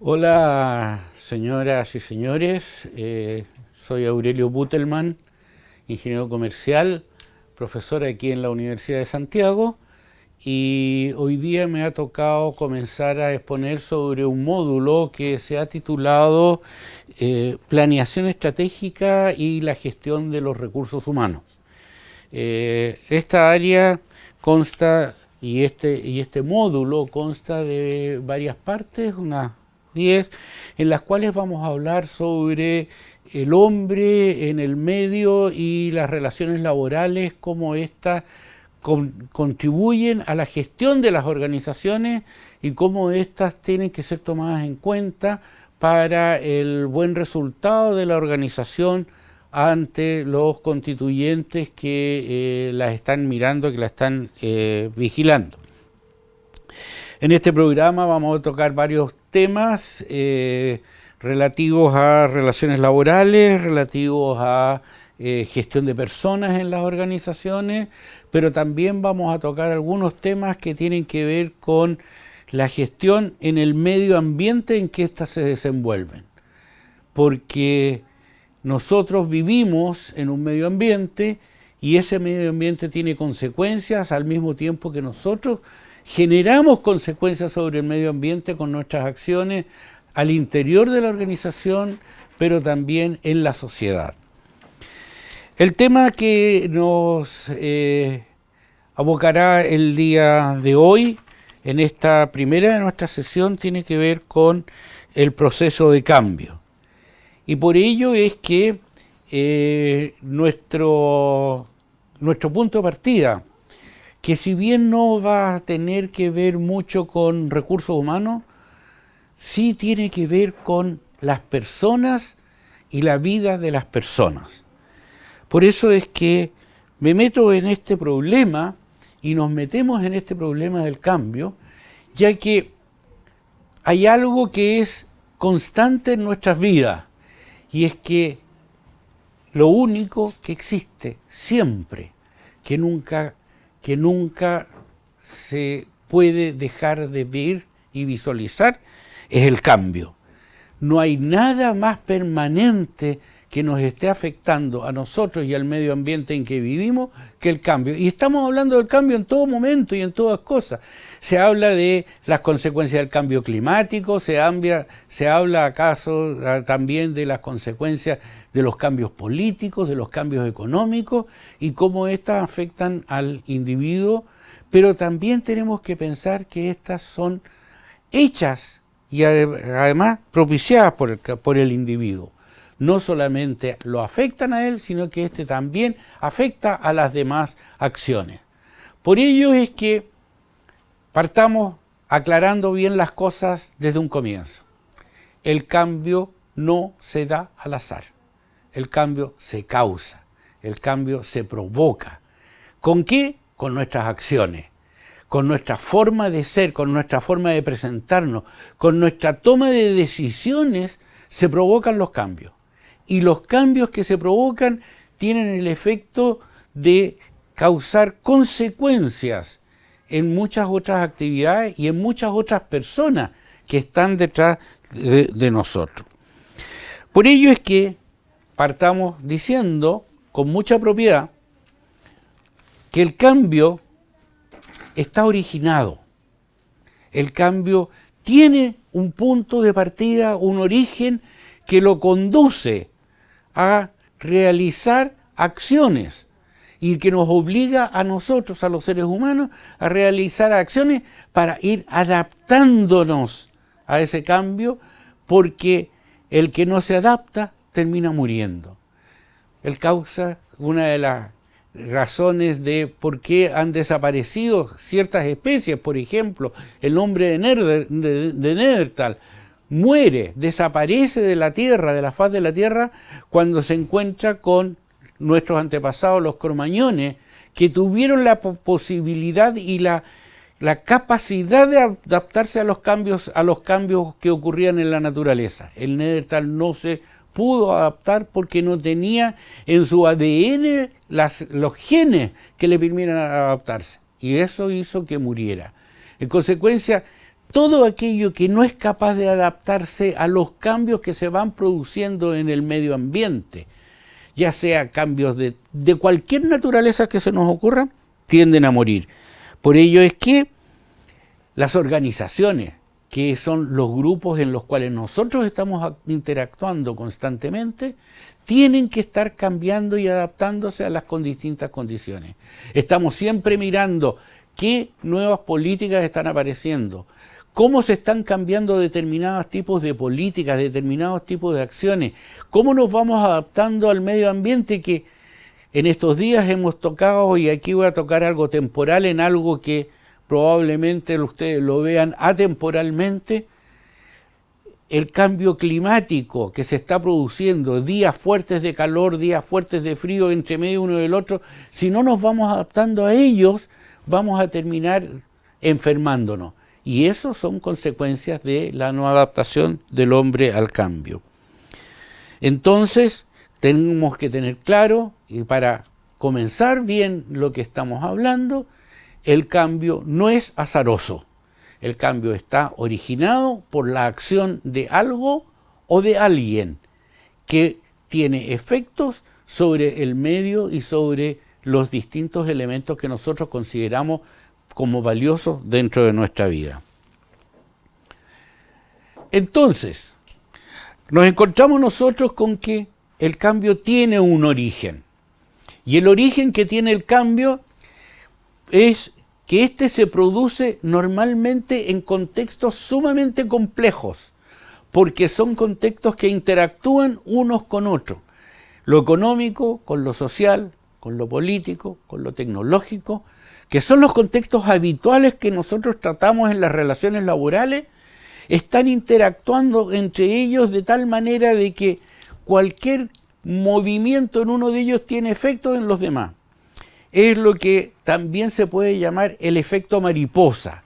Hola, señoras y señores. Soy Aurelio Butelman, ingeniero comercial, profesor aquí en la Universidad de Santiago, y hoy día me ha tocado comenzar a exponer sobre un módulo que se ha titulado Planeación estratégica y la gestión de los recursos humanos. Esta área consta, y este módulo consta de varias partes, unas 10, en las cuales vamos a hablar sobre el hombre en el medio y las relaciones laborales, cómo éstas contribuyen a la gestión de las organizaciones y cómo éstas tienen que ser tomadas en cuenta para el buen resultado de la organización ante los constituyentes que las están mirando, que la están vigilando. En este programa vamos a tocar varios temas relativos a relaciones laborales, relativos a gestión de personas en las organizaciones, pero también vamos a tocar algunos temas que tienen que ver con la gestión en el medio ambiente en que éstas se desenvuelven. Porque nosotros vivimos en un medio ambiente y ese medio ambiente tiene consecuencias al mismo tiempo que nosotros generamos consecuencias sobre el medio ambiente con nuestras acciones al interior de la organización, pero también en la sociedad. El tema que nos abocará el día de hoy, en esta primera de nuestra sesión, tiene que ver con el proceso de cambio. Y por ello es que nuestro punto de partida, que si bien no va a tener que ver mucho con recursos humanos, sí tiene que ver con las personas y la vida de las personas. Por eso es que me meto en este problema y nos metemos en este problema del cambio, ya que hay algo que es constante en nuestras vidas, y es que lo único que existe siempre, que nunca se puede dejar de ver y visualizar, es el cambio. No hay nada más permanente que nos esté afectando a nosotros y al medio ambiente en que vivimos que el cambio. Y estamos hablando del cambio en todo momento y en todas cosas. Se habla de las consecuencias del cambio climático, se habla acaso también de las consecuencias de los cambios políticos, de los cambios económicos y cómo éstas afectan al individuo, pero también tenemos que pensar que estas son hechas y además propiciadas por el individuo. No solamente lo afectan a él, sino que éste también afecta a las demás acciones. Por ello es que partamos aclarando bien las cosas desde un comienzo. El cambio no se da al azar. El cambio se causa. El cambio se provoca. ¿Con qué? Con nuestras acciones, con nuestra forma de ser, con nuestra forma de presentarnos, con nuestra toma de decisiones se provocan los cambios. Y los cambios que se provocan tienen el efecto de causar consecuencias en muchas otras actividades y en muchas otras personas que están detrás de nosotros. Por ello es que partamos diciendo con mucha propiedad que el cambio está originado. El cambio tiene un punto de partida, un origen que lo conduce a realizar acciones y que nos obliga a nosotros, a los seres humanos, a realizar acciones para ir adaptándonos a ese cambio, porque el que no se adapta termina muriendo. Él causa una de las razones de por qué han desaparecido ciertas especies, por ejemplo, el hombre de Neandertal muere, desaparece de la tierra, de la faz de la tierra, cuando se encuentra con nuestros antepasados, los cromañones, que tuvieron la posibilidad y la capacidad de adaptarse a los cambios que ocurrían en la naturaleza. El Neandertal no se pudo adaptar porque no tenía en su ADN los genes que le permitieran adaptarse, y eso hizo que muriera. En consecuencia, todo aquello que no es capaz de adaptarse a los cambios que se van produciendo en el medio ambiente, ya sea cambios de cualquier naturaleza que se nos ocurra, tienden a morir. Por ello es que las organizaciones, que son los grupos en los cuales nosotros estamos interactuando constantemente, tienen que estar cambiando y adaptándose a las distintas condiciones. Estamos siempre mirando qué nuevas políticas están apareciendo, cómo se están cambiando determinados tipos de políticas, determinados tipos de acciones, cómo nos vamos adaptando al medio ambiente, que en estos días hemos tocado, y aquí voy a tocar algo temporal en algo que probablemente ustedes lo vean atemporalmente, el cambio climático que se está produciendo, días fuertes de calor, días fuertes de frío entre medio uno del otro. Si no nos vamos adaptando a ellos, vamos a terminar enfermándonos. Y eso son consecuencias de la no adaptación del hombre al cambio. Entonces, tenemos que tener claro, y para comenzar bien lo que estamos hablando, el cambio no es azaroso. El cambio está originado por la acción de algo o de alguien que tiene efectos sobre el medio y sobre los distintos elementos que nosotros consideramos como valiosos dentro de nuestra vida. Entonces, nos encontramos nosotros con que el cambio tiene un origen. Y el origen que tiene el cambio es que éste se produce normalmente en contextos sumamente complejos, porque son contextos que interactúan unos con otros. Lo económico con lo social, con lo político, con lo tecnológico, que son los contextos habituales que nosotros tratamos en las relaciones laborales, están interactuando entre ellos de tal manera de que cualquier movimiento en uno de ellos tiene efectos en los demás. Es lo que también se puede llamar el efecto mariposa,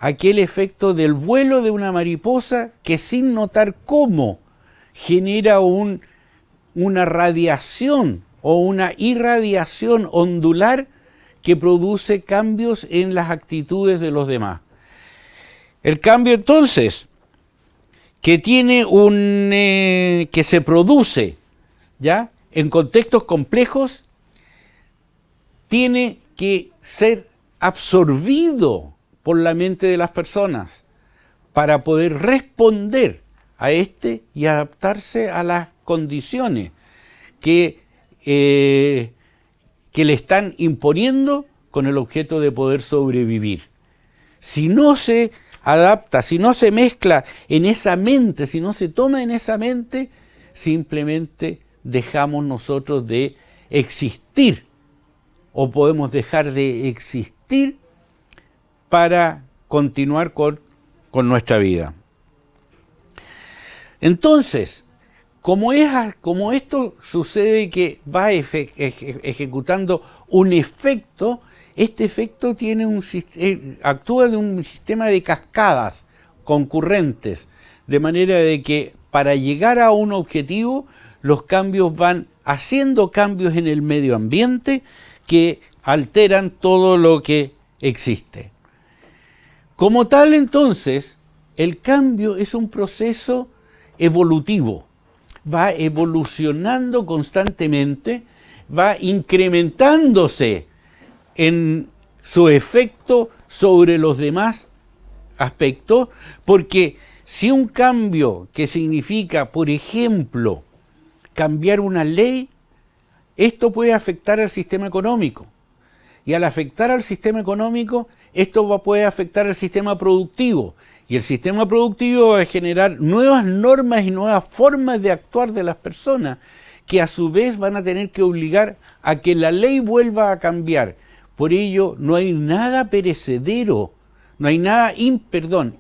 aquel efecto del vuelo de una mariposa que sin notar cómo genera una radiación o una irradiación ondular que produce cambios en las actitudes de los demás. El cambio entonces que tiene que se produce ¿ya? En contextos complejos, tiene que ser absorbido por la mente de las personas para poder responder a y adaptarse a las condiciones que le están imponiendo con el objeto de poder sobrevivir. Si no se adapta, si no se mezcla en esa mente, si no se toma en esa mente, simplemente dejamos nosotros de existir o podemos dejar de existir para continuar con nuestra vida. Entonces, como esto sucede que va ejecutando un efecto, este efecto actúa de un sistema de cascadas concurrentes, de manera de que para llegar a un objetivo, los cambios van haciendo cambios en el medio ambiente que alteran todo lo que existe. Como tal, entonces, el cambio es un proceso evolutivo. Va evolucionando constantemente, va incrementándose en su efecto sobre los demás aspectos, porque si un cambio que significa, por ejemplo, cambiar una ley, esto puede afectar al sistema económico. Y al afectar al sistema económico, esto puede afectar al sistema productivo. Y el sistema productivo va a generar nuevas normas y nuevas formas de actuar de las personas, que a su vez van a tener que obligar a que la ley vuelva a cambiar. Por ello, no hay nada perecedero, no hay nada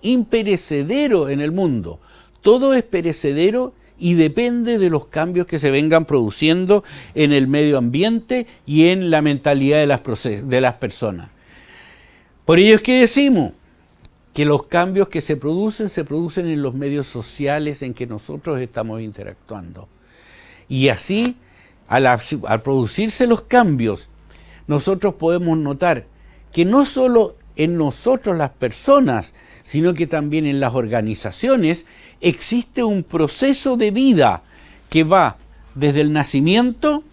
imperecedero en el mundo. Todo es perecedero y depende de los cambios que se vengan produciendo en el medio ambiente y en la mentalidad de las personas. Por ello es que decimos que los cambios que se producen en los medios sociales en que nosotros estamos interactuando. Y así, al producirse los cambios, nosotros podemos notar que no solo en nosotros las personas, sino que también en las organizaciones, existe un proceso de vida que va desde el nacimiento,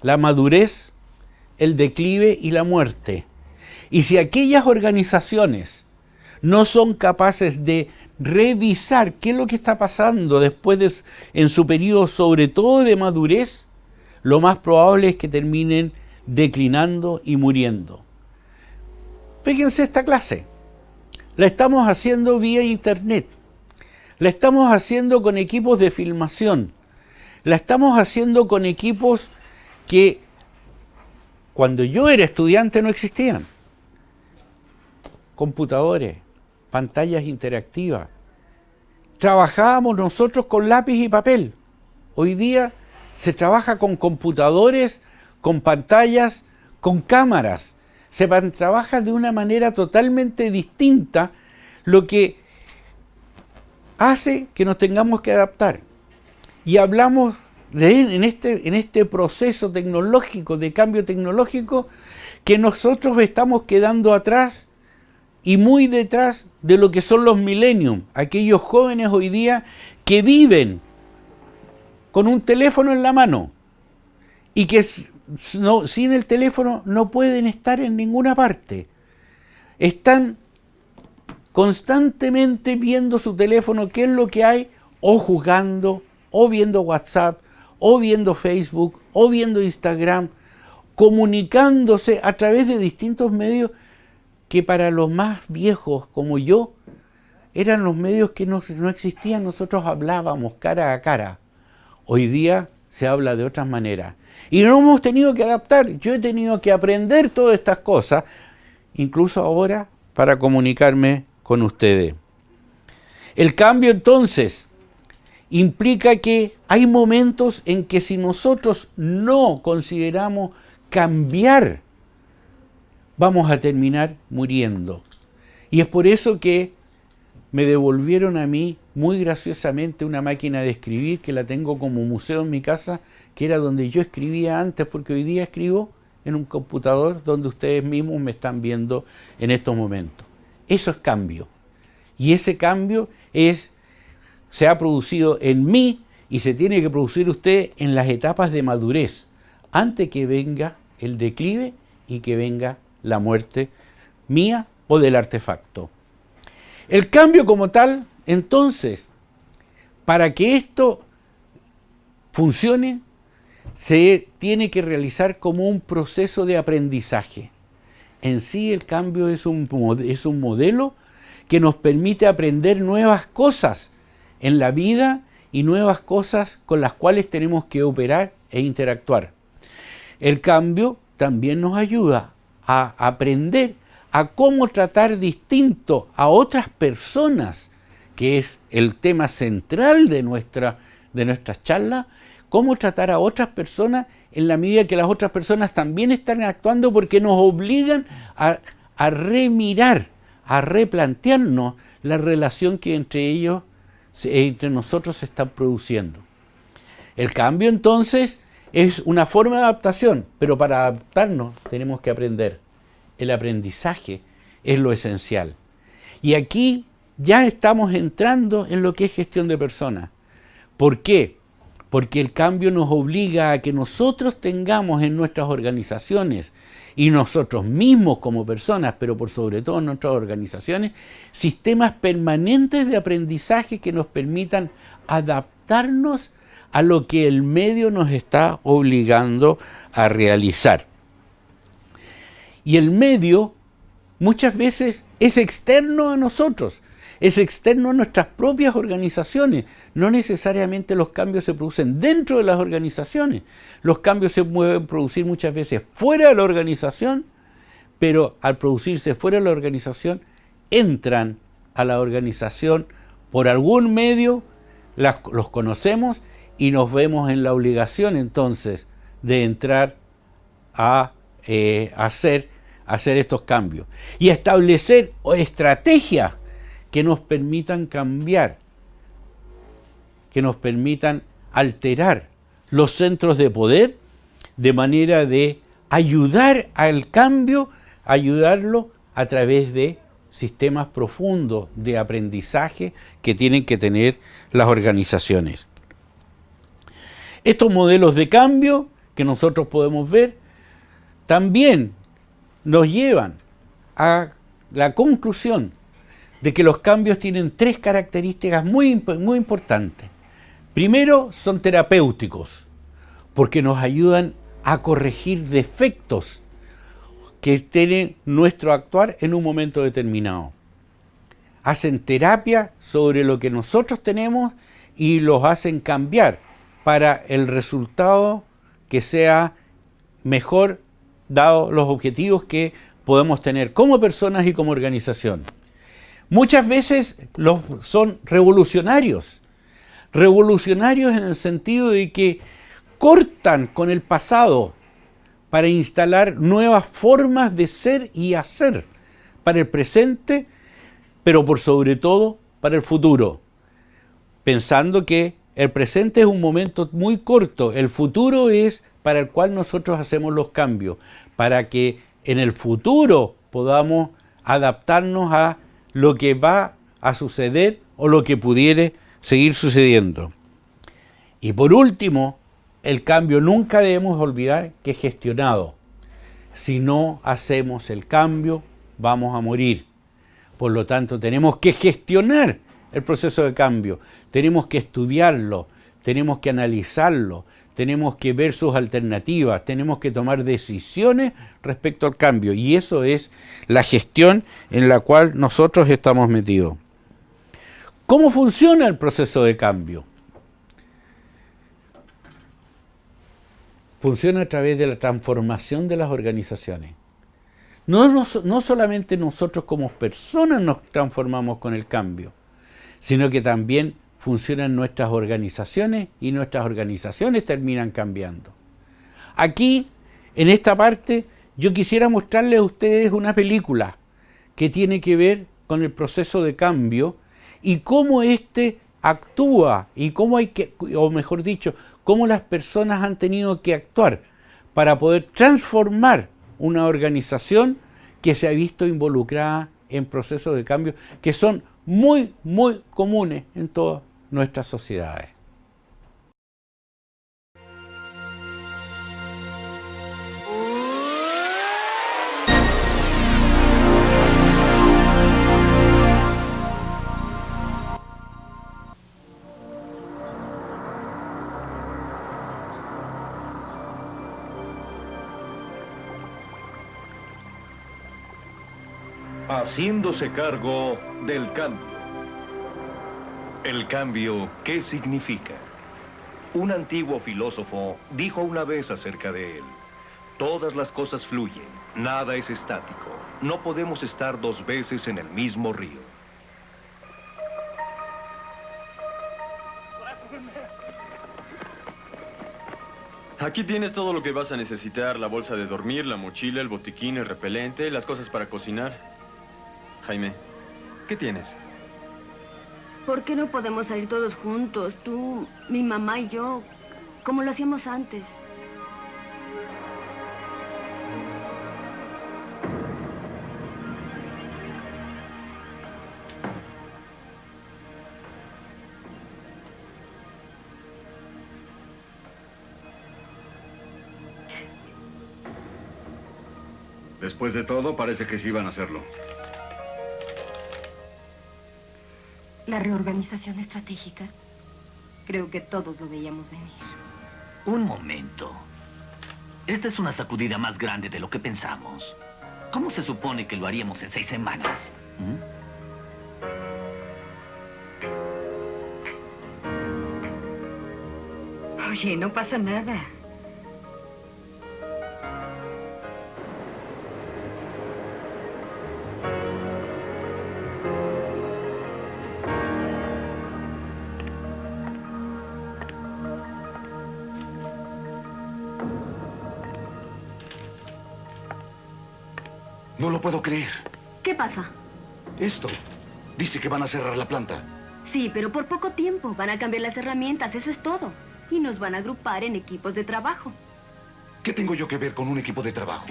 la madurez, el declive y la muerte. Y si aquellas organizaciones no son capaces de revisar qué es lo que está pasando después en su periodo, sobre todo de madurez, lo más probable es que terminen declinando y muriendo. Fíjense esta clase. La estamos haciendo vía internet. La estamos haciendo con equipos de filmación. La estamos haciendo con equipos que cuando yo era estudiante no existían. Computadores, pantallas interactivas. Trabajábamos nosotros con lápiz y papel. Hoy día se trabaja con computadores, con pantallas, con cámaras. Se trabaja de una manera totalmente distinta, lo que hace que nos tengamos que adaptar. Y hablamos en este proceso tecnológico, de cambio tecnológico, que nosotros estamos quedando atrás y muy detrás de lo que son los millennials, aquellos jóvenes hoy día que viven con un teléfono en la mano y que sin el teléfono no pueden estar en ninguna parte. Están constantemente viendo su teléfono, qué es lo que hay, o jugando, o viendo WhatsApp, o viendo Facebook, o viendo Instagram, comunicándose a través de distintos medios que para los más viejos como yo eran los medios que no existían. Nosotros hablábamos cara a cara. Hoy día se habla de otras maneras. Y no hemos tenido que adaptar. Yo he tenido que aprender todas estas cosas, incluso ahora, para comunicarme con ustedes. El cambio, entonces, implica que hay momentos en que si nosotros no consideramos cambiar, vamos a terminar muriendo. Y es por eso que me devolvieron a mí muy graciosamente una máquina de escribir que la tengo como museo en mi casa, que era donde yo escribía antes, porque hoy día escribo en un computador donde ustedes mismos me están viendo en estos momentos. Eso es cambio. Y ese cambio se ha producido en mí y se tiene que producir usted en las etapas de madurez, antes que venga el declive y que venga la muerte mía o del artefacto. El cambio como tal, entonces, para que esto funcione, se tiene que realizar como un proceso de aprendizaje. En sí el cambio es un modelo que nos permite aprender nuevas cosas en la vida y nuevas cosas con las cuales tenemos que operar e interactuar. El cambio también nos ayuda a aprender a cómo tratar distinto a otras personas, que es el tema central de nuestras charlas, cómo tratar a otras personas en la medida que las otras personas también están actuando, porque nos obligan a remirar, a replantearnos la relación que entre nosotros se está produciendo. El cambio entonces es una forma de adaptación, pero para adaptarnos tenemos que aprender. El aprendizaje es lo esencial. Y aquí ya estamos entrando en lo que es gestión de personas. ¿Por qué? Porque el cambio nos obliga a que nosotros tengamos en nuestras organizaciones y nosotros mismos como personas, pero por sobre todo en nuestras organizaciones, sistemas permanentes de aprendizaje que nos permitan adaptarnos a lo que el medio nos está obligando a realizar. Y el medio muchas veces es externo a nosotros, es externo a nuestras propias organizaciones. No necesariamente los cambios se producen dentro de las organizaciones. Los cambios se pueden producir muchas veces fuera de la organización, pero al producirse fuera de la organización, entran a la organización por algún medio, los conocemos y nos vemos en la obligación entonces de entrar a hacer estos cambios y establecer estrategias que nos permitan cambiar, que nos permitan alterar los centros de poder de manera de ayudar al cambio, ayudarlo a través de sistemas profundos de aprendizaje que tienen que tener las organizaciones. Estos modelos de cambio que nosotros podemos ver también nos llevan a la conclusión de que los cambios tienen tres características muy importantes. Primero, son terapéuticos, porque nos ayudan a corregir defectos que tiene nuestro actuar en un momento determinado. Hacen terapia sobre lo que nosotros tenemos y los hacen cambiar para el resultado que sea mejor, dado los objetivos que podemos tener como personas y como organización. Muchas veces son revolucionarios. Revolucionarios en el sentido de que cortan con el pasado para instalar nuevas formas de ser y hacer para el presente, pero por sobre todo para el futuro, pensando que el presente es un momento muy corto, el futuro es para el cual nosotros hacemos los cambios, para que en el futuro podamos adaptarnos a lo que va a suceder o lo que pudiere seguir sucediendo. Y por último, el cambio nunca debemos olvidar que es gestionado. Si no hacemos el cambio, vamos a morir. Por lo tanto, tenemos que gestionar el proceso de cambio, tenemos que estudiarlo, tenemos que analizarlo, tenemos que ver sus alternativas, tenemos que tomar decisiones respecto al cambio. Y eso es la gestión en la cual nosotros estamos metidos. ¿Cómo funciona el proceso de cambio? Funciona a través de la transformación de las organizaciones. No solamente nosotros como personas nos transformamos con el cambio, sino que también funcionan nuestras organizaciones y nuestras organizaciones terminan cambiando. Aquí, en esta parte, yo quisiera mostrarles a ustedes una película que tiene que ver con el proceso de cambio y cómo éste actúa y cómo hay que, o mejor dicho, cómo las personas han tenido que actuar para poder transformar una organización que se ha visto involucrada en procesos de cambio que son muy comunes en todas nuestras sociedades. Haciéndose cargo del cambio. El cambio, ¿qué significa? Un antiguo filósofo dijo una vez acerca de él: todas las cosas fluyen, nada es estático, no podemos estar dos veces en el mismo río. Aquí tienes todo lo que vas a necesitar: la bolsa de dormir, la mochila, el botiquín, el repelente, las cosas para cocinar. Jaime, ¿qué tienes? ¿Por qué no podemos salir todos juntos? Tú, mi mamá y yo, como lo hacíamos antes. Después de todo, parece que sí iban a hacerlo. La reorganización estratégica. Creo que todos lo veíamos venir. Un momento. Esta es una sacudida más grande de lo que pensamos. ¿Cómo se supone que lo haríamos en 6 semanas? Oye, no pasa nada. No lo puedo creer. ¿Qué pasa? Esto. Dice que van a cerrar la planta. Sí, pero por poco tiempo. Van a cambiar las herramientas, eso es todo. Y nos van a agrupar en equipos de trabajo. ¿Qué tengo yo que ver con un equipo de trabajo?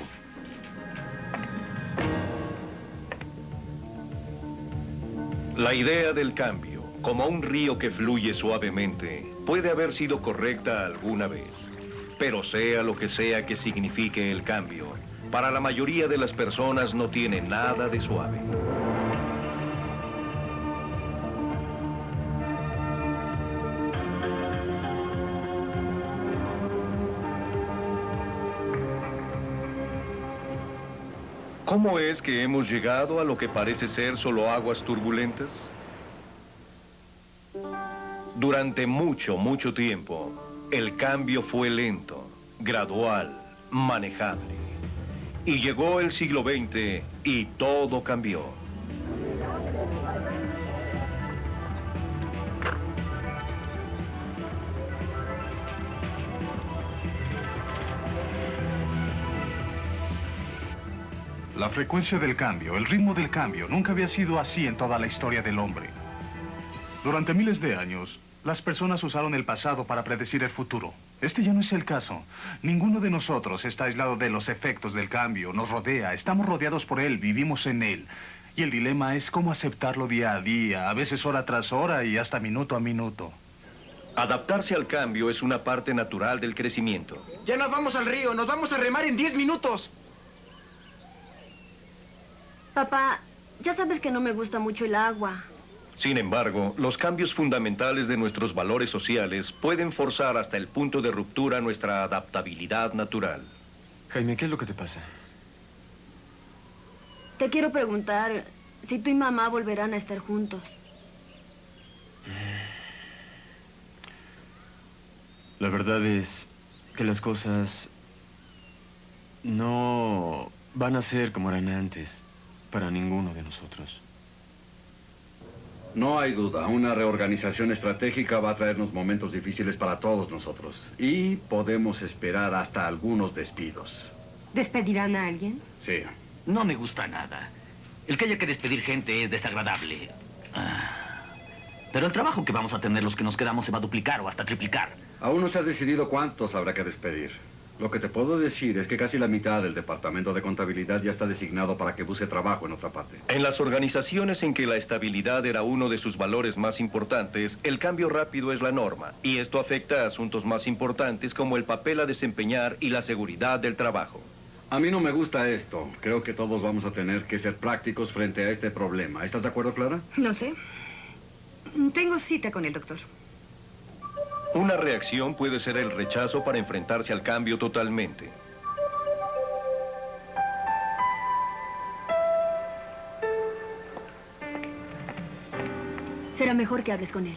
La idea del cambio, como un río que fluye suavemente, puede haber sido correcta alguna vez. Pero sea lo que sea que signifique el cambio, para la mayoría de las personas no tiene nada de suave. ¿Cómo es que hemos llegado a lo que parece ser solo aguas turbulentas? Durante mucho tiempo, el cambio fue lento, gradual, manejable. Y llegó el siglo XX y todo cambió. La frecuencia del cambio, el ritmo del cambio, nunca había sido así en toda la historia del hombre. Durante miles de años, las personas usaron el pasado para predecir el futuro. Este ya no es el caso. Ninguno de nosotros está aislado de los efectos del cambio. Nos rodea, estamos rodeados por él, vivimos en él. Y el dilema es cómo aceptarlo día a día, a veces hora tras hora y hasta minuto a minuto. Adaptarse al cambio es una parte natural del crecimiento. Ya nos vamos al río, nos vamos a remar en 10 minutos. Papá, ya sabes que no me gusta mucho el agua. Sin embargo, los cambios fundamentales de nuestros valores sociales pueden forzar hasta el punto de ruptura nuestra adaptabilidad natural. Jaime, ¿qué es lo que te pasa? Te quiero preguntar si tú y mamá volverán a estar juntos. La verdad es que las cosas no van a ser como eran antes para ninguno de nosotros. No hay duda, una reorganización estratégica va a traernos momentos difíciles para todos nosotros. Y podemos esperar hasta algunos despidos. ¿Despedirán a alguien? Sí. No me gusta nada. El que haya que despedir gente es desagradable. Pero el trabajo que vamos a tener los que nos quedamos se va a duplicar o hasta triplicar. Aún no se ha decidido cuántos habrá que despedir. Lo que te puedo decir es que casi la mitad del departamento de contabilidad ya está designado para que busque trabajo en otra parte. En las organizaciones en que la estabilidad era uno de sus valores más importantes, el cambio rápido es la norma, y esto afecta a asuntos más importantes como el papel a desempeñar y la seguridad del trabajo. A mí no me gusta esto. Creo que todos vamos a tener que ser prácticos frente a este problema. ¿Estás de acuerdo, Clara? No sé. Tengo cita con el doctor. Una reacción puede ser el rechazo para enfrentarse al cambio totalmente. Será mejor que hables con él.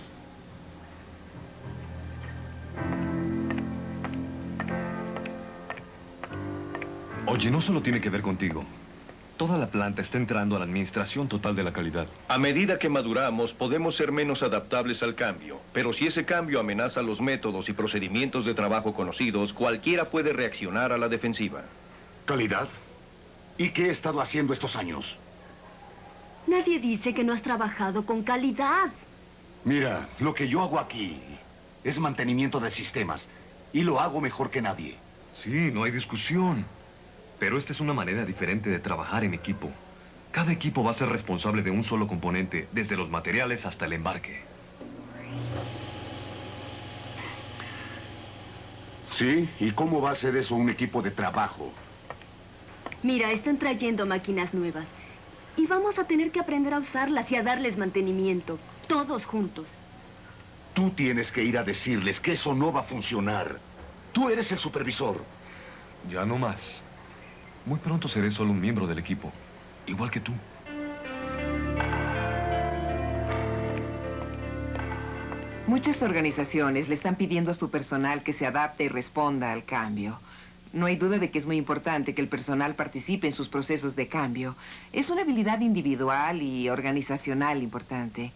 Oye, no solo tiene que ver contigo. Toda la planta está entrando a la administración total de la calidad. A medida que maduramos, podemos ser menos adaptables al cambio. Pero si ese cambio amenaza los métodos y procedimientos de trabajo conocidos, cualquiera puede reaccionar a la defensiva. ¿Calidad? ¿Y qué he estado haciendo estos años? Nadie dice que no has trabajado con calidad. Mira, lo que yo hago aquí es mantenimiento de sistemas. Y lo hago mejor que nadie. Sí, no hay discusión. Pero esta es una manera diferente de trabajar en equipo. Cada equipo va a ser responsable de un solo componente, desde los materiales hasta el embarque. ¿Sí? ¿Y cómo va a ser eso un equipo de trabajo? Mira, están trayendo máquinas nuevas. Y vamos a tener que aprender a usarlas y a darles mantenimiento. Todos juntos. Tú tienes que ir a decirles que eso no va a funcionar. Tú eres el supervisor. Ya no más. Muy pronto seré solo un miembro del equipo, igual que tú. Muchas organizaciones le están pidiendo a su personal que se adapte y responda al cambio. No hay duda de que es muy importante que el personal participe en sus procesos de cambio. Es una habilidad individual y organizacional importante.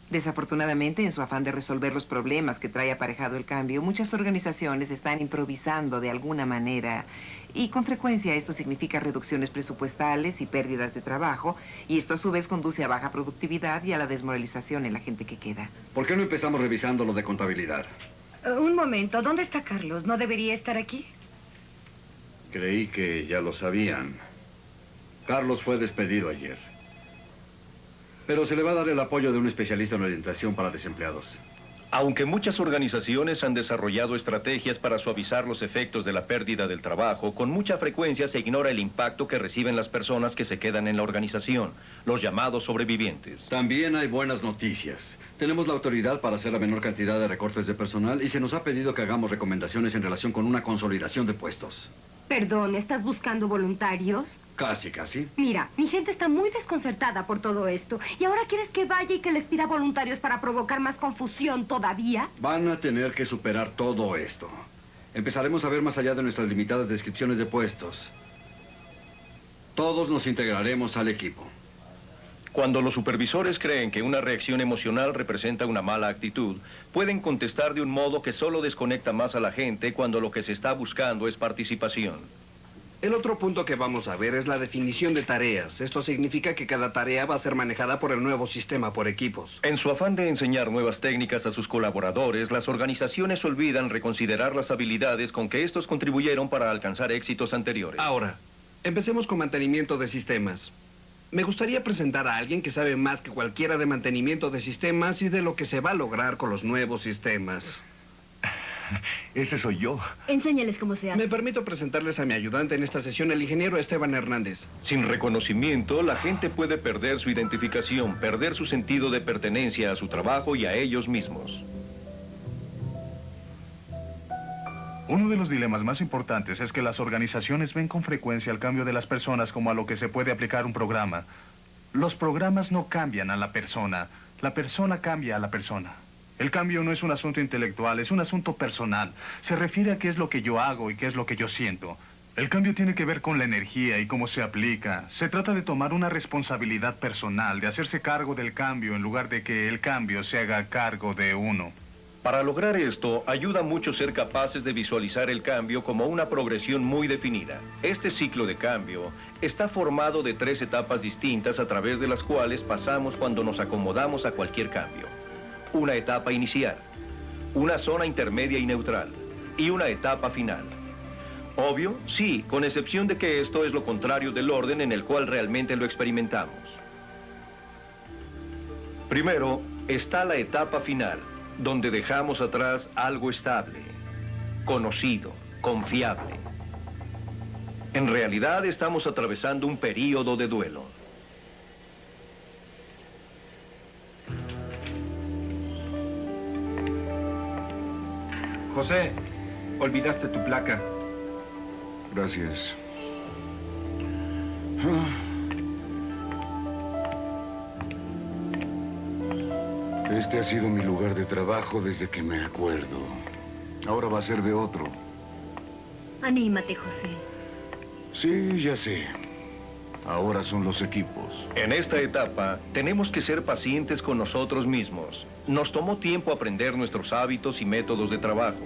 Desafortunadamente, en su afán de resolver los problemas que trae aparejado el cambio, muchas organizaciones están improvisando de alguna manera. Y con frecuencia esto significa reducciones presupuestales y pérdidas de trabajo, y esto a su vez conduce a baja productividad y a la desmoralización en la gente que queda. ¿Por qué no empezamos revisando lo de contabilidad? Un momento, ¿dónde está Carlos? ¿No debería estar aquí? Creí que ya lo sabían. Carlos fue despedido ayer. Pero se le va a dar el apoyo de un especialista en orientación para desempleados. Aunque muchas organizaciones han desarrollado estrategias para suavizar los efectos de la pérdida del trabajo, con mucha frecuencia se ignora el impacto que reciben las personas que se quedan en la organización, los llamados sobrevivientes. También hay buenas noticias. Tenemos la autoridad para hacer la menor cantidad de recortes de personal y se nos ha pedido que hagamos recomendaciones en relación con una consolidación de puestos. Perdón, ¿estás buscando voluntarios? Casi, casi. Mira, mi gente está muy desconcertada por todo esto. ¿Y ahora quieres que vaya y que les pida voluntarios para provocar más confusión todavía? Van a tener que superar todo esto. Empezaremos a ver más allá de nuestras limitadas descripciones de puestos. Todos nos integraremos al equipo. Cuando los supervisores creen que una reacción emocional representa una mala actitud, pueden contestar de un modo que solo desconecta más a la gente cuando lo que se está buscando es participación. El otro punto que vamos a ver es la definición de tareas. Esto significa que cada tarea va a ser manejada por el nuevo sistema por equipos. En su afán de enseñar nuevas técnicas a sus colaboradores, las organizaciones olvidan reconsiderar las habilidades con que estos contribuyeron para alcanzar éxitos anteriores. Ahora, empecemos con mantenimiento de sistemas. Me gustaría presentar a alguien que sabe más que cualquiera de mantenimiento de sistemas y de lo que se va a lograr con los nuevos sistemas. Ese soy yo. Enséñales cómo se hace. Me permito presentarles a mi ayudante en esta sesión, el ingeniero Esteban Hernández. Sin reconocimiento, la gente puede perder su identificación, perder su sentido de pertenencia a su trabajo y a ellos mismos. Uno de los dilemas más importantes es que las organizaciones ven con frecuencia el cambio de las personas como a lo que se puede aplicar un programa. Los programas no cambian a la persona cambia a la persona. El cambio no es un asunto intelectual, es un asunto personal. Se refiere a qué es lo que yo hago y qué es lo que yo siento. El cambio tiene que ver con la energía y cómo se aplica. Se trata de tomar una responsabilidad personal, de hacerse cargo del cambio en lugar de que el cambio se haga cargo de uno. Para lograr esto, ayuda mucho ser capaces de visualizar el cambio como una progresión muy definida. Este ciclo de cambio está formado de 3 etapas distintas a través de las cuales pasamos cuando nos acomodamos a cualquier cambio. Una etapa inicial, una zona intermedia y neutral, y una etapa final. Obvio, sí, con excepción de que esto es lo contrario del orden en el cual realmente lo experimentamos. Primero, está la etapa final, donde dejamos atrás algo estable, conocido, confiable. En realidad estamos atravesando un período de duelo. José, olvidaste tu placa. Gracias. Este ha sido mi lugar de trabajo desde que me acuerdo. Ahora va a ser de otro. Anímate, José. Sí, ya sé. Ahora son los equipos. En esta etapa, tenemos que ser pacientes con nosotros mismos. Nos tomó tiempo aprender nuestros hábitos y métodos de trabajo.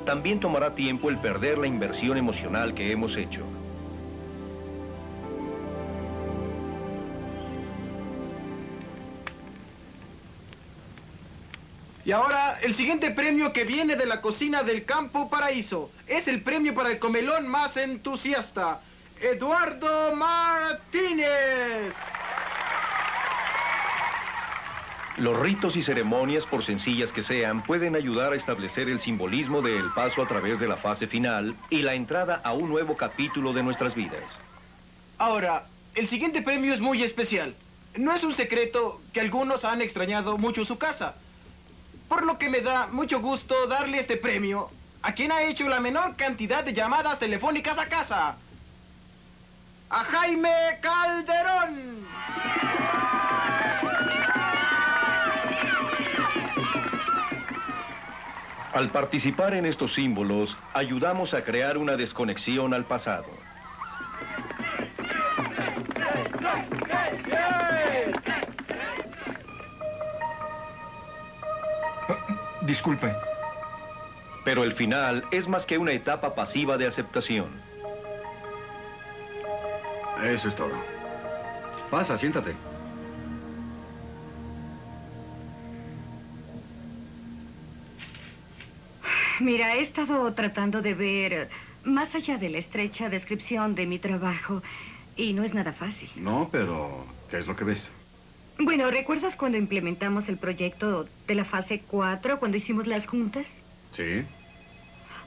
También tomará tiempo el perder la inversión emocional que hemos hecho. Y ahora, el siguiente premio que viene de la cocina del Campo Paraíso. Es el premio para el comelón más entusiasta. Eduardo Martínez. Los ritos y ceremonias, por sencillas que sean, pueden ayudar a establecer el simbolismo del paso a través de la fase final y la entrada a un nuevo capítulo de nuestras vidas. Ahora, el siguiente premio es muy especial. No es un secreto que algunos han extrañado mucho su casa. Por lo que me da mucho gusto darle este premio a quien ha hecho la menor cantidad de llamadas telefónicas a casa. A Jaime Calderón. Al participar en estos símbolos, ayudamos a crear una desconexión al pasado. Disculpe. Pero el final es más que una etapa pasiva de aceptación. Eso es todo. Pasa, siéntate. Mira, he estado tratando de ver más allá de la estrecha descripción de mi trabajo y no es nada fácil. No, pero ¿qué es lo que ves? Bueno, ¿recuerdas cuando implementamos el proyecto de la fase 4, cuando hicimos las juntas? Sí.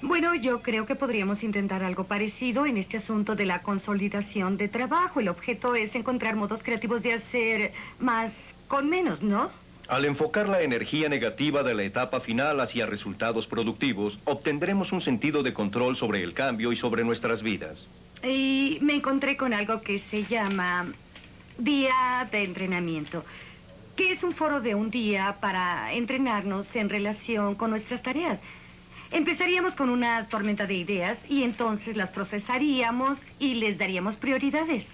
Bueno, yo creo que podríamos intentar algo parecido en este asunto de la consolidación de trabajo. El objeto es encontrar modos creativos de hacer más con menos, ¿no? Al enfocar la energía negativa de la etapa final hacia resultados productivos, obtendremos un sentido de control sobre el cambio y sobre nuestras vidas. Y me encontré con algo que se llama Día de Entrenamiento, que es un foro de un día para entrenarnos en relación con nuestras tareas. Empezaríamos con una tormenta de ideas y entonces las procesaríamos y les daríamos prioridades.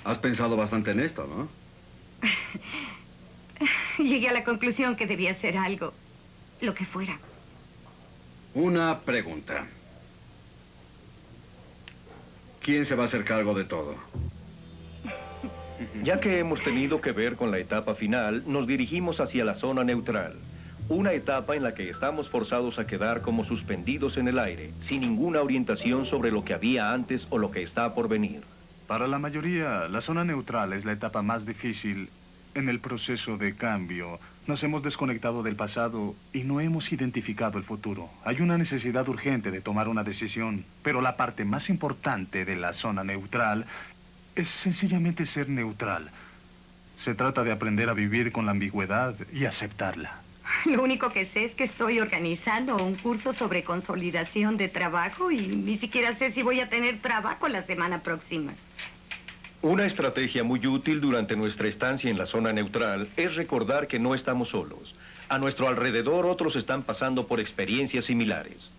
Has pensado bastante en esto, ¿no? Llegué a la conclusión que debía hacer algo, lo que fuera. Una pregunta. ¿Quién se va a hacer cargo de todo? Ya que hemos tenido que ver con la etapa final, nos dirigimos hacia la zona neutral. Una etapa en la que estamos forzados a quedar como suspendidos en el aire, sin ninguna orientación sobre lo que había antes o lo que está por venir. Para la mayoría, la zona neutral es la etapa más difícil en el proceso de cambio. Nos hemos desconectado del pasado y no hemos identificado el futuro. Hay una necesidad urgente de tomar una decisión, pero la parte más importante de la zona neutral es sencillamente ser neutral. Se trata de aprender a vivir con la ambigüedad y aceptarla. Lo único que sé es que estoy organizando un curso sobre consolidación de trabajo y ni siquiera sé si voy a tener trabajo la semana próxima. Una estrategia muy útil durante nuestra estancia en la zona neutral es recordar que no estamos solos. A nuestro alrededor otros están pasando por experiencias similares.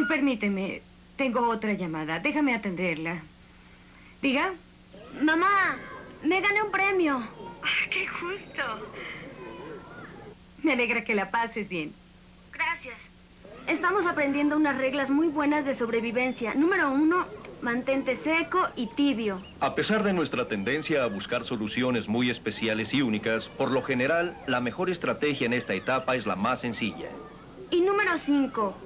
Permíteme, tengo otra llamada. Déjame atenderla. ¿Diga? Mamá, me gané un premio. ¡Qué justo! Me alegra que la pases bien. Gracias. Estamos aprendiendo unas reglas muy buenas de sobrevivencia. Número 1, mantente seco y tibio. A pesar de nuestra tendencia a buscar soluciones muy especiales y únicas, por lo general, la mejor estrategia en esta etapa es la más sencilla. Y número 5.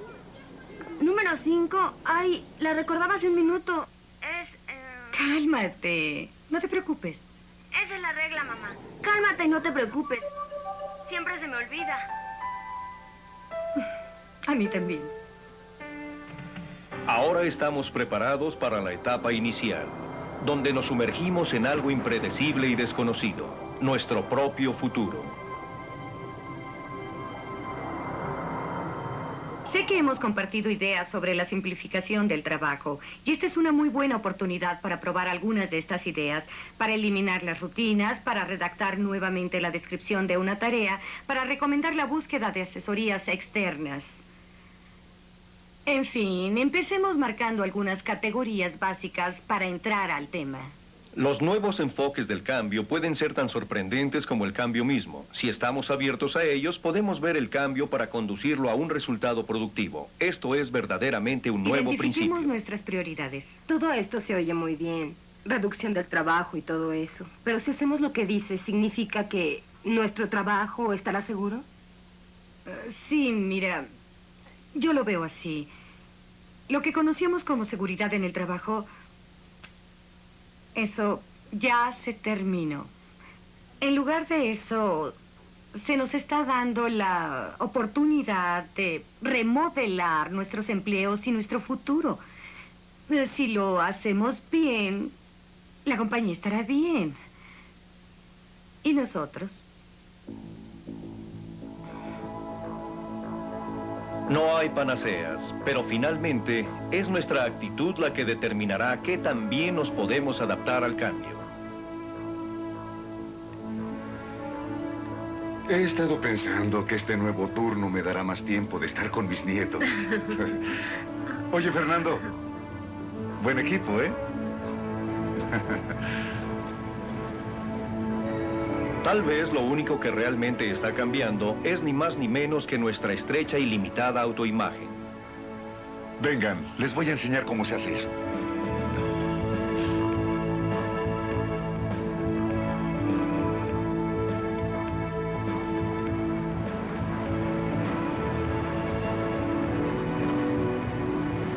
Número 5, ay, la recordaba hace un minuto. Es... Cálmate, no te preocupes. Esa es la regla, mamá. Cálmate y no te preocupes. Siempre se me olvida. A mí también. Ahora estamos preparados para la etapa inicial, donde nos sumergimos en algo impredecible y desconocido, nuestro propio futuro. Sé que hemos compartido ideas sobre la simplificación del trabajo, y esta es una muy buena oportunidad para probar algunas de estas ideas, para eliminar las rutinas, para redactar nuevamente la descripción de una tarea, para recomendar la búsqueda de asesorías externas. En fin, empecemos marcando algunas categorías básicas para entrar al tema. Los nuevos enfoques del cambio pueden ser tan sorprendentes como el cambio mismo. Si estamos abiertos a ellos, podemos ver el cambio para conducirlo a un resultado productivo. Esto es verdaderamente un nuevo principio. Identifiquemos nuestras prioridades. Todo esto se oye muy bien. Reducción del trabajo y todo eso. Pero si hacemos lo que dice, ¿significa que nuestro trabajo estará seguro? Sí, mira, yo lo veo así. Lo que conocíamos como seguridad en el trabajo, eso ya se terminó. En lugar de eso, se nos está dando la oportunidad de remodelar nuestros empleos y nuestro futuro. Si lo hacemos bien, la compañía estará bien. ¿Y nosotros? No hay panaceas, pero finalmente es nuestra actitud la que determinará qué tan bien nos podemos adaptar al cambio. He estado pensando que este nuevo turno me dará más tiempo de estar con mis nietos. Oye, Fernando, buen equipo, ¿eh? Tal vez lo único que realmente está cambiando es ni más ni menos que nuestra estrecha y limitada autoimagen. Vengan, les voy a enseñar cómo se hace eso.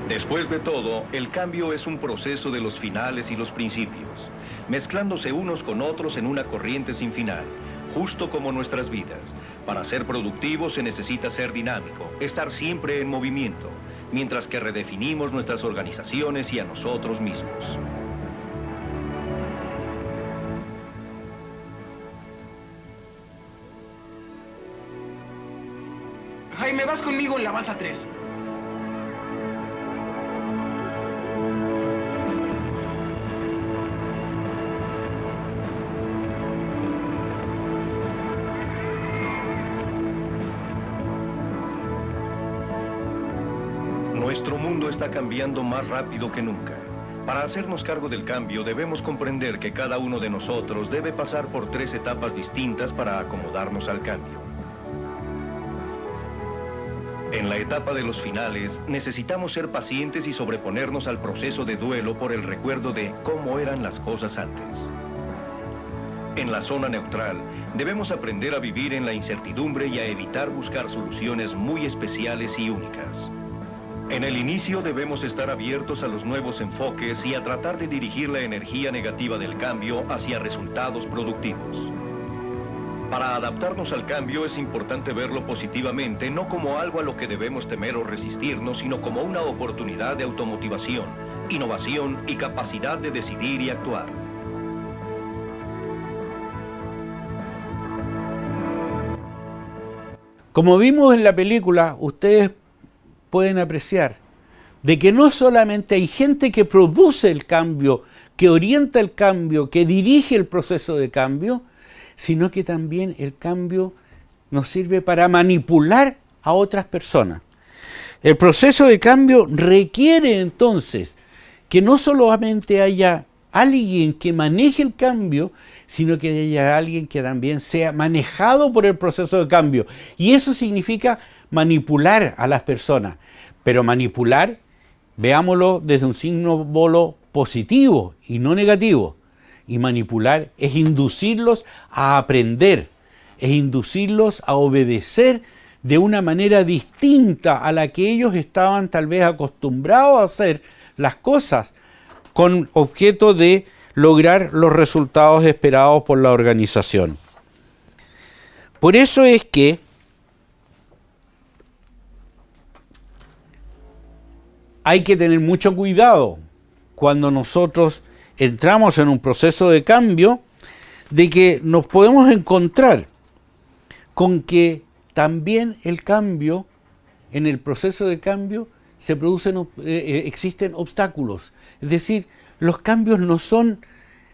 Después de todo, el cambio es un proceso de los finales y los principios. mezclándose unos con otros en una corriente sin final, justo como nuestras vidas. Para ser productivo se necesita ser dinámico, estar siempre en movimiento, mientras que redefinimos nuestras organizaciones y a nosotros mismos. Jaime, vas conmigo en la balsa 3. Nuestro mundo está cambiando más rápido que nunca. Para hacernos cargo del cambio, debemos comprender que cada uno de nosotros debe pasar por 3 etapas distintas para acomodarnos al cambio. En la etapa de los finales, necesitamos ser pacientes y sobreponernos al proceso de duelo por el recuerdo de cómo eran las cosas antes. En la zona neutral, debemos aprender a vivir en la incertidumbre y a evitar buscar soluciones muy especiales y únicas. En el inicio debemos estar abiertos a los nuevos enfoques y a tratar de dirigir la energía negativa del cambio hacia resultados productivos. Para adaptarnos al cambio es importante verlo positivamente, no como algo a lo que debemos temer o resistirnos, sino como una oportunidad de automotivación, innovación y capacidad de decidir y actuar. Como vimos en la película, ustedes pueden apreciar de que no solamente hay gente que produce el cambio, que orienta el cambio, que dirige el proceso de cambio, sino que también el cambio nos sirve para manipular a otras personas. El proceso de cambio requiere entonces que no solamente haya alguien que maneje el cambio, sino que haya alguien que también sea manejado por el proceso de cambio. Y eso significa manipular a las personas. Pero manipular, veámoslo desde un símbolo positivo y no negativo. Y manipular es inducirlos a aprender, es inducirlos a obedecer de una manera distinta a la que ellos estaban tal vez acostumbrados a hacer las cosas con objeto de lograr los resultados esperados por la organización. Por eso es que hay que tener mucho cuidado cuando nosotros entramos en un proceso de cambio, de que nos podemos encontrar con que también el cambio, en el proceso de cambio, existen obstáculos. Es decir, los cambios no son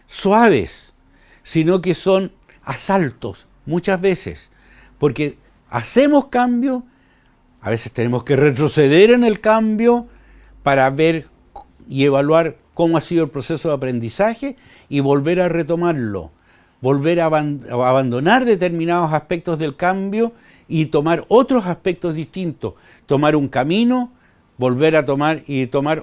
suaves, sino que son asaltos, muchas veces. Porque hacemos cambio, a veces tenemos que retroceder en el cambio para ver y evaluar cómo ha sido el proceso de aprendizaje y volver a retomarlo, volver a abandonar determinados aspectos del cambio y tomar otros aspectos distintos, tomar un camino, volver a tomar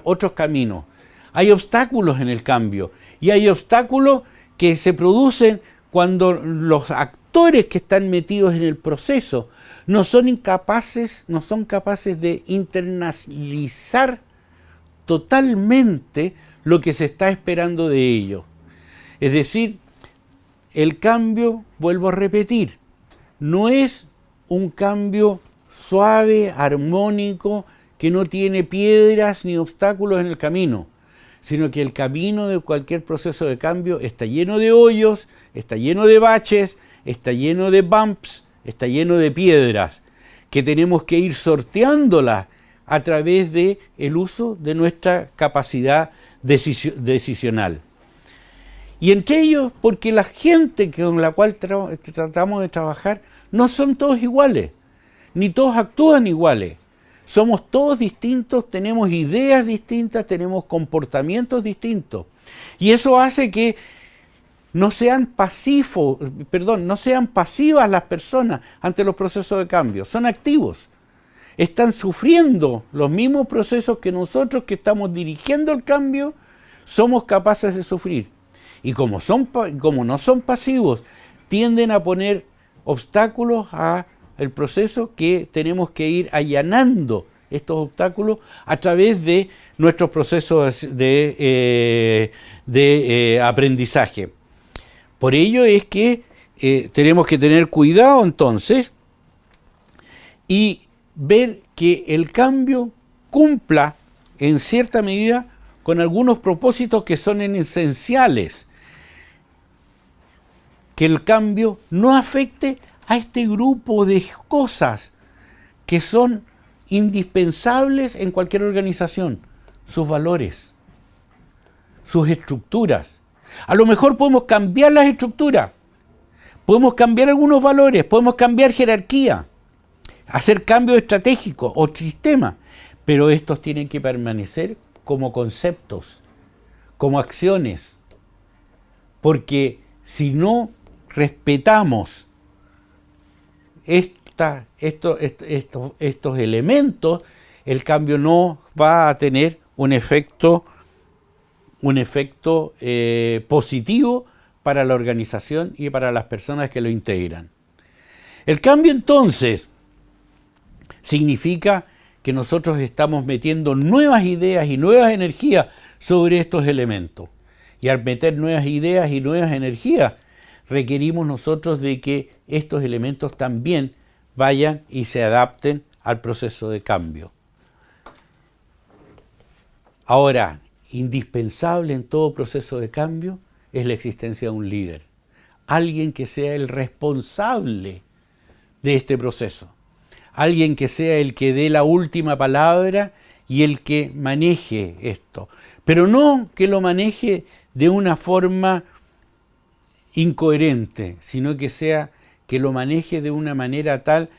otros caminos. Hay obstáculos en el cambio y hay obstáculos que se producen cuando los actores que están metidos en el proceso no son capaces de internalizar totalmente lo que se está esperando de ellos. Es decir, el cambio, vuelvo a repetir, no es un cambio suave, armónico, que no tiene piedras ni obstáculos en el camino, sino que el camino de cualquier proceso de cambio está lleno de hoyos, está lleno de baches, está lleno de bumps, está lleno de piedras, que tenemos que ir sorteándolas a través del uso de nuestra capacidad decisional. Y entre ellos, porque la gente con la cual tratamos de trabajar no son todos iguales, ni todos actúan iguales. Somos todos distintos, tenemos ideas distintas, tenemos comportamientos distintos. Y eso hace que no sean pasivas las personas ante los procesos de cambio, son activos. Están sufriendo los mismos procesos que nosotros que estamos dirigiendo el cambio somos capaces de sufrir. Y como no son pasivos, tienden a poner obstáculos al proceso que tenemos que ir allanando estos obstáculos a través de nuestros procesos de aprendizaje. Por ello es que tenemos que tener cuidado entonces y ver que el cambio cumpla en cierta medida con algunos propósitos que son esenciales. Que el cambio no afecte a este grupo de cosas que son indispensables en cualquier organización, sus valores, sus estructuras. A lo mejor podemos cambiar las estructuras, podemos cambiar algunos valores, podemos cambiar jerarquía, hacer cambios estratégicos o sistemas, pero estos tienen que permanecer como conceptos, como acciones, porque si no respetamos estos elementos, el cambio no va a tener un efecto positivo para la organización y para las personas que lo integran. El cambio entonces significa que nosotros estamos metiendo nuevas ideas y nuevas energías sobre estos elementos. Y al meter nuevas ideas y nuevas energías, requerimos nosotros de que estos elementos también vayan y se adapten al proceso de cambio. Ahora, indispensable en todo proceso de cambio es la existencia de un líder, alguien que sea el responsable de este proceso, alguien que sea el que dé la última palabra y el que maneje esto, pero no que lo maneje de una forma incoherente, sino que lo maneje de una manera tal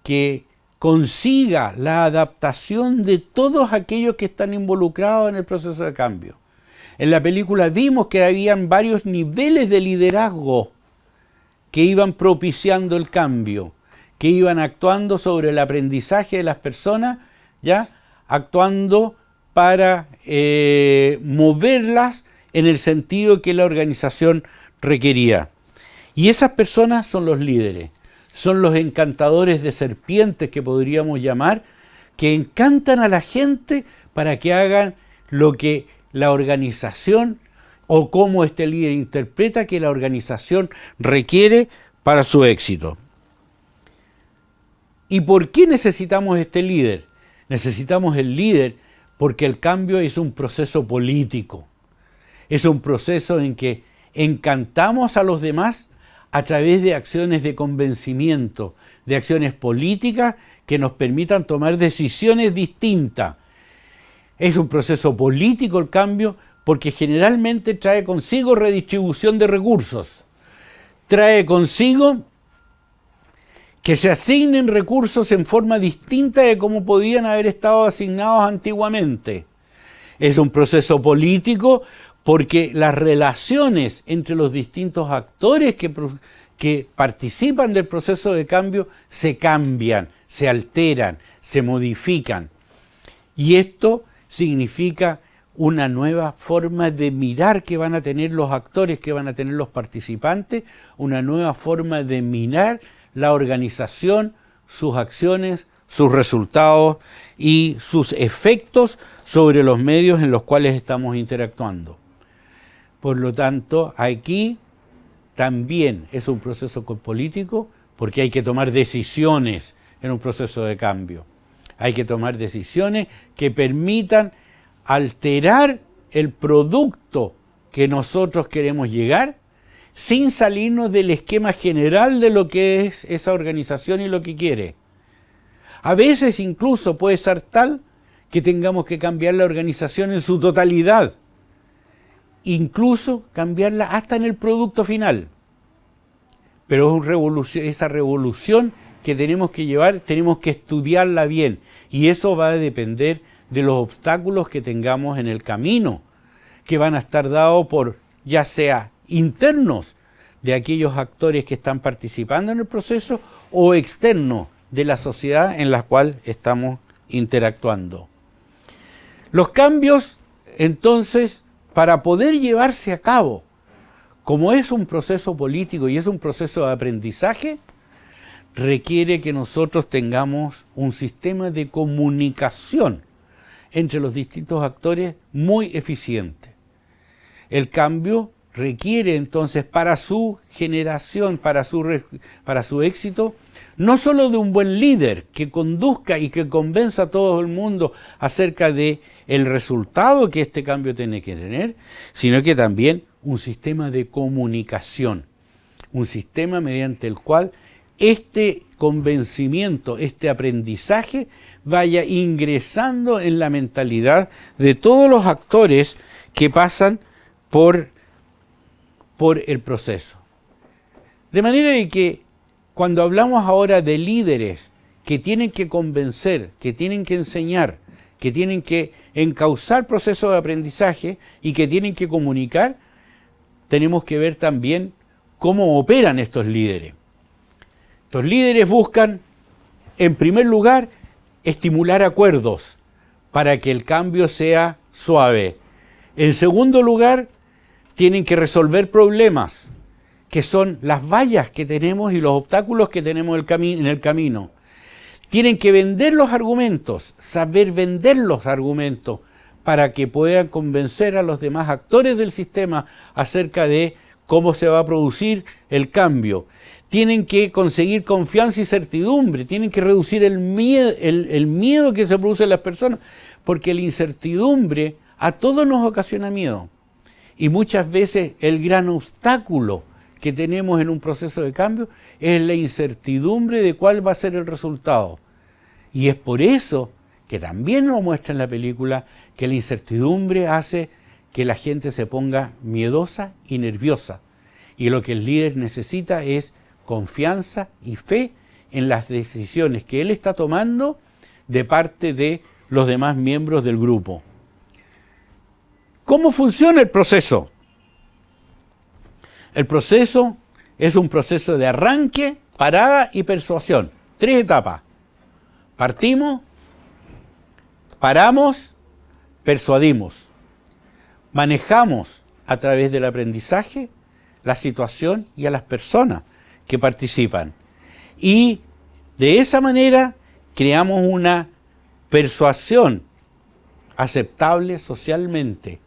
que consiga la adaptación de todos aquellos que están involucrados en el proceso de cambio. En la película vimos que habían varios niveles de liderazgo que iban propiciando el cambio, que iban actuando sobre el aprendizaje de las personas, ¿ya? Actuando para moverlas en el sentido que la organización requería. Y esas personas son los líderes, son los encantadores de serpientes que podríamos llamar, que encantan a la gente para que hagan lo que la organización o cómo este líder interpreta que la organización requiere para su éxito. ¿Y por qué necesitamos este líder? Necesitamos el líder porque el cambio es un proceso político, es un proceso en que encantamos a los demás a través de acciones de convencimiento, de acciones políticas que nos permitan tomar decisiones distintas. Es un proceso político el cambio porque generalmente trae consigo redistribución de recursos, trae consigo que se asignen recursos en forma distinta de cómo podían haber estado asignados antiguamente. Es un proceso político porque las relaciones entre los distintos actores que participan del proceso de cambio se cambian, se alteran, se modifican. Y esto significa una nueva forma de mirar que van a tener los actores, que van a tener los participantes, una nueva forma de mirar la organización, sus acciones, sus resultados y sus efectos sobre los medios en los cuales estamos interactuando. Por lo tanto, aquí también es un proceso político porque hay que tomar decisiones en un proceso de cambio. Hay que tomar decisiones que permitan alterar el producto que nosotros queremos llegar sin salirnos del esquema general de lo que es esa organización y lo que quiere. A veces incluso puede ser tal que tengamos que cambiar la organización en su totalidad, incluso cambiarla hasta en el producto final. Pero esa revolución que tenemos que llevar, tenemos que estudiarla bien, y eso va a depender de los obstáculos que tengamos en el camino, que van a estar dados por ya sea internos de aquellos actores que están participando en el proceso o externos de la sociedad en la cual estamos interactuando. Los cambios, entonces, para poder llevarse a cabo, como es un proceso político y es un proceso de aprendizaje, requiere que nosotros tengamos un sistema de comunicación entre los distintos actores muy eficiente. El cambio requiere entonces para su generación, para su éxito, no solo de un buen líder que conduzca y que convenza a todo el mundo acerca de el resultado que este cambio tiene que tener, sino que también un sistema de comunicación, un sistema mediante el cual este convencimiento, este aprendizaje vaya ingresando en la mentalidad de todos los actores que pasan por el proceso. De manera de que cuando hablamos ahora de líderes que tienen que convencer, que tienen que enseñar, que tienen que encauzar procesos de aprendizaje y que tienen que comunicar, tenemos que ver también cómo operan estos líderes. Estos líderes buscan, en primer lugar, estimular acuerdos para que el cambio sea suave. En segundo lugar, tienen que resolver problemas, que son las vallas que tenemos y los obstáculos que tenemos en el camino. Tienen que vender los argumentos, saber vender los argumentos, para que puedan convencer a los demás actores del sistema acerca de cómo se va a producir el cambio. Tienen que conseguir confianza y certidumbre, tienen que reducir el miedo que se produce en las personas, porque la incertidumbre a todos nos ocasiona miedo. Y muchas veces el gran obstáculo que tenemos en un proceso de cambio es la incertidumbre de cuál va a ser el resultado. Y es por eso que también nos muestra en la película que la incertidumbre hace que la gente se ponga miedosa y nerviosa. Y lo que el líder necesita es confianza y fe en las decisiones que él está tomando de parte de los demás miembros del grupo. ¿Cómo funciona el proceso? El proceso es un proceso de arranque, parada y persuasión. 3 etapas. Partimos, paramos, persuadimos. Manejamos a través del aprendizaje la situación y a las personas que participan. Y de esa manera creamos una persuasión aceptable socialmente,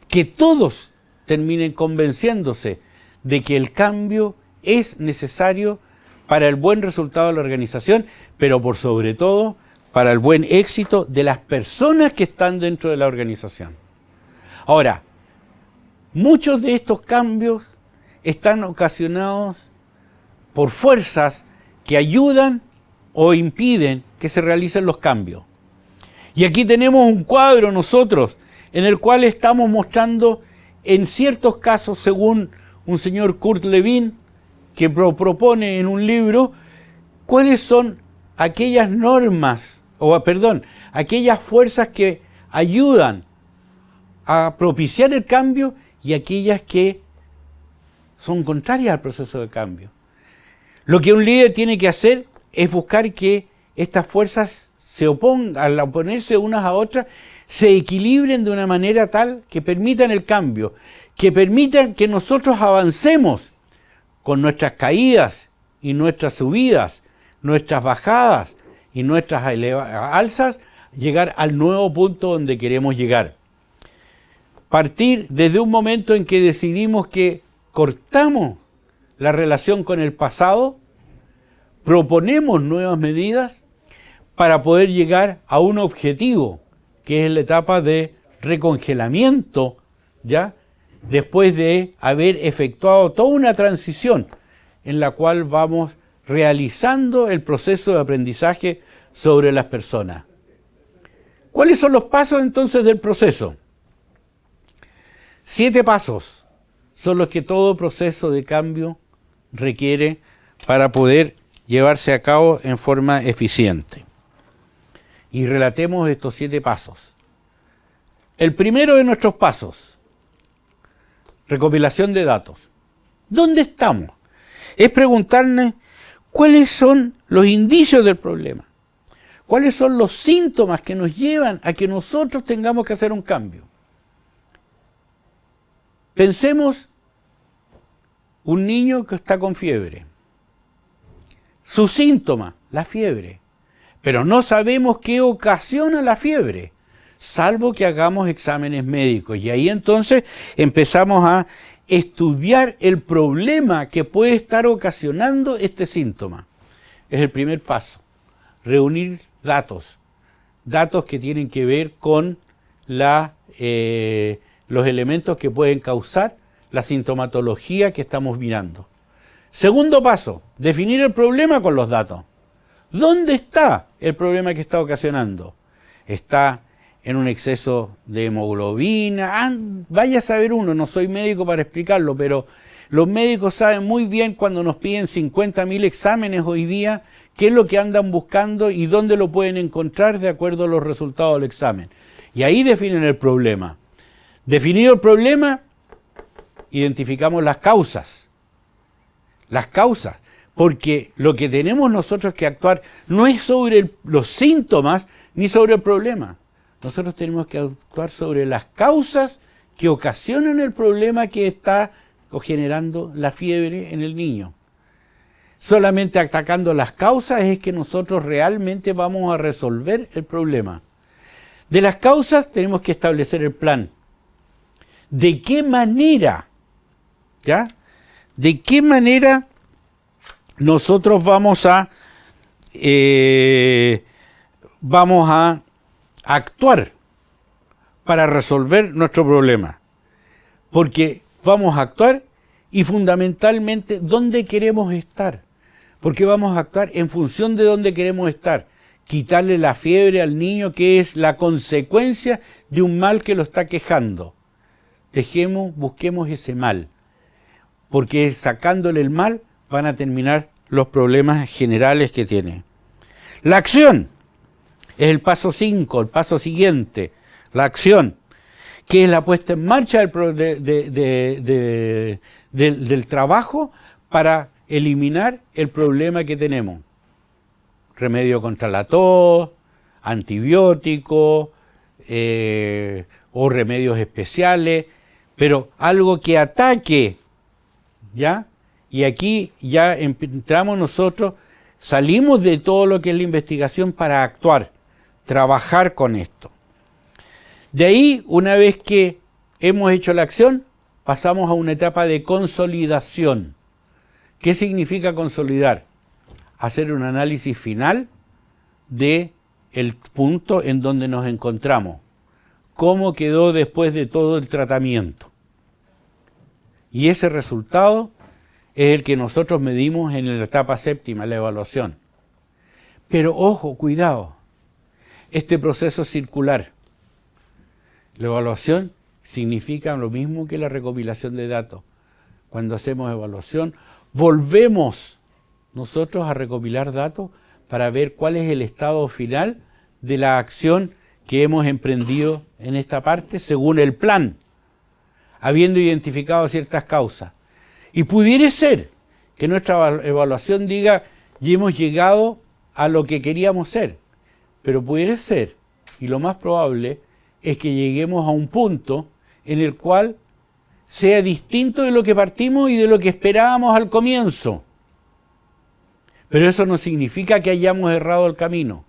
que todos terminen convenciéndose de que el cambio es necesario para el buen resultado de la organización, pero por sobre todo para el buen éxito de las personas que están dentro de la organización. Ahora, muchos de estos cambios están ocasionados por fuerzas que ayudan o impiden que se realicen los cambios. Y aquí tenemos un cuadro nosotros en el cual estamos mostrando en ciertos casos, según un señor Kurt Lewin, que propone en un libro, cuáles son aquellas normas, aquellas fuerzas que ayudan a propiciar el cambio y aquellas que son contrarias al proceso de cambio. Lo que un líder tiene que hacer es buscar que estas fuerzas se opongan, al oponerse unas a otras, se equilibren de una manera tal que permitan el cambio, que permitan que nosotros avancemos con nuestras caídas y nuestras subidas, nuestras bajadas y nuestras alzas, llegar al nuevo punto donde queremos llegar. Partir desde un momento en que decidimos que cortamos la relación con el pasado, proponemos nuevas medidas para poder llegar a un objetivo, que es la etapa de recongelamiento, ¿ya? Después de haber efectuado toda una transición en la cual vamos realizando el proceso de aprendizaje sobre las personas. ¿Cuáles son los pasos entonces del proceso? 7 pasos son los que todo proceso de cambio requiere para poder llevarse a cabo en forma eficiente. Y relatemos estos 7 pasos. El primero de nuestros pasos, recopilación de datos. ¿Dónde estamos? Es preguntarnos cuáles son los indicios del problema, cuáles son los síntomas que nos llevan a que nosotros tengamos que hacer un cambio. Pensemos un niño que está con fiebre. su síntoma, la fiebre. Pero no sabemos qué ocasiona la fiebre, salvo que hagamos exámenes médicos. Y ahí entonces empezamos a estudiar el problema que puede estar ocasionando este síntoma. Es el primer paso, reunir datos que tienen que ver con los elementos que pueden causar la sintomatología que estamos mirando. Segundo paso, definir el problema con los datos. ¿Dónde está el problema que está ocasionando? ¿Está en un exceso de hemoglobina? Vaya a saber uno, no soy médico para explicarlo, pero los médicos saben muy bien cuando nos piden 50.000 exámenes hoy día, qué es lo que andan buscando y dónde lo pueden encontrar de acuerdo a los resultados del examen. Y ahí definen el problema. Definido el problema, identificamos las causas. Las causas. Porque lo que tenemos nosotros que actuar no es sobre los síntomas ni sobre el problema. Nosotros tenemos que actuar sobre las causas que ocasionan el problema que está generando la fiebre en el niño. Solamente atacando las causas es que nosotros realmente vamos a resolver el problema. De las causas tenemos que establecer el plan. ¿De qué manera? ¿Ya? ¿De qué manera nosotros vamos a actuar para resolver nuestro problema? Porque vamos a actuar y fundamentalmente dónde queremos estar. Porque vamos a actuar en función de dónde queremos estar. Quitarle la fiebre al niño, que es la consecuencia de un mal que lo está quejando. Busquemos ese mal. Porque sacándole el mal van a terminar los problemas generales que tiene. La acción es el paso 5, el paso siguiente. La acción, que es la puesta en marcha del trabajo para eliminar el problema que tenemos. Remedio contra la tos, antibiótico o remedios especiales, pero algo que ataque, ¿ya? Y aquí ya entramos nosotros, salimos de todo lo que es la investigación para actuar, trabajar con esto. De ahí, una vez que hemos hecho la acción, pasamos a una etapa de consolidación. ¿Qué significa consolidar? Hacer un análisis final de el punto en donde nos encontramos. Cómo quedó después de todo el tratamiento. Y ese resultado es el que nosotros medimos en la etapa séptima, la evaluación. Pero ojo, cuidado, este proceso es circular. La evaluación significa lo mismo que la recopilación de datos. Cuando hacemos evaluación, volvemos nosotros a recopilar datos para ver cuál es el estado final de la acción que hemos emprendido en esta parte según el plan, habiendo identificado ciertas causas. Y pudiera ser que nuestra evaluación diga, y hemos llegado a lo que queríamos ser, pero pudiera ser, y lo más probable, es que lleguemos a un punto en el cual sea distinto de lo que partimos y de lo que esperábamos al comienzo. Pero eso no significa que hayamos errado el camino,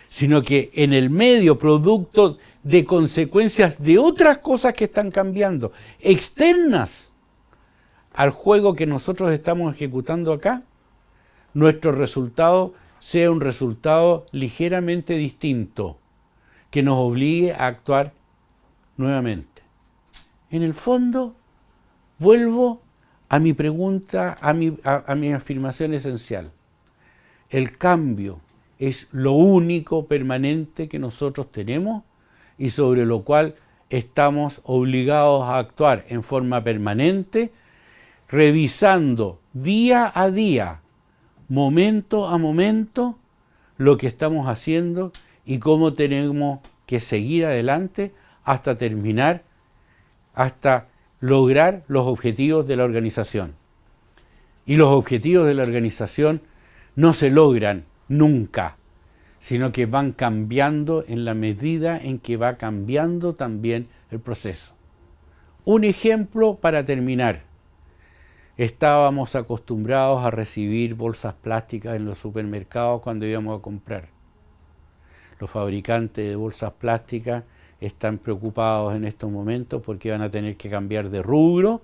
sino que en el medio, producto de consecuencias de otras cosas que están cambiando, externas al juego que nosotros estamos ejecutando acá, nuestro resultado sea un resultado ligeramente distinto, que nos obligue a actuar nuevamente. En el fondo, vuelvo a mi pregunta, a mi afirmación esencial. El cambio es lo único permanente que nosotros tenemos y sobre lo cual estamos obligados a actuar en forma permanente, revisando día a día, momento a momento, lo que estamos haciendo y cómo tenemos que seguir adelante hasta terminar, hasta lograr los objetivos de la organización. Y los objetivos de la organización no se logran nunca, sino que van cambiando en la medida en que va cambiando también el proceso. Un ejemplo para terminar. Estábamos acostumbrados a recibir bolsas plásticas en los supermercados cuando íbamos a comprar. Los fabricantes de bolsas plásticas están preocupados en estos momentos porque van a tener que cambiar de rubro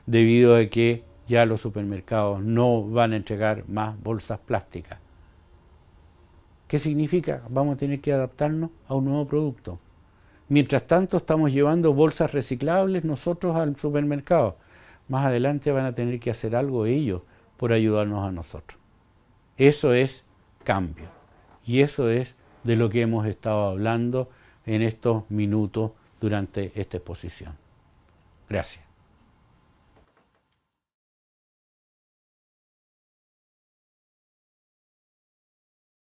debido a que ya los supermercados no van a entregar más bolsas plásticas. ¿Qué significa? Vamos a tener que adaptarnos a un nuevo producto. Mientras tanto estamos llevando bolsas reciclables nosotros al supermercado. Más adelante van a tener que hacer algo ellos por ayudarnos a nosotros. Eso es cambio. Y eso es de lo que hemos estado hablando en estos minutos durante esta exposición. Gracias.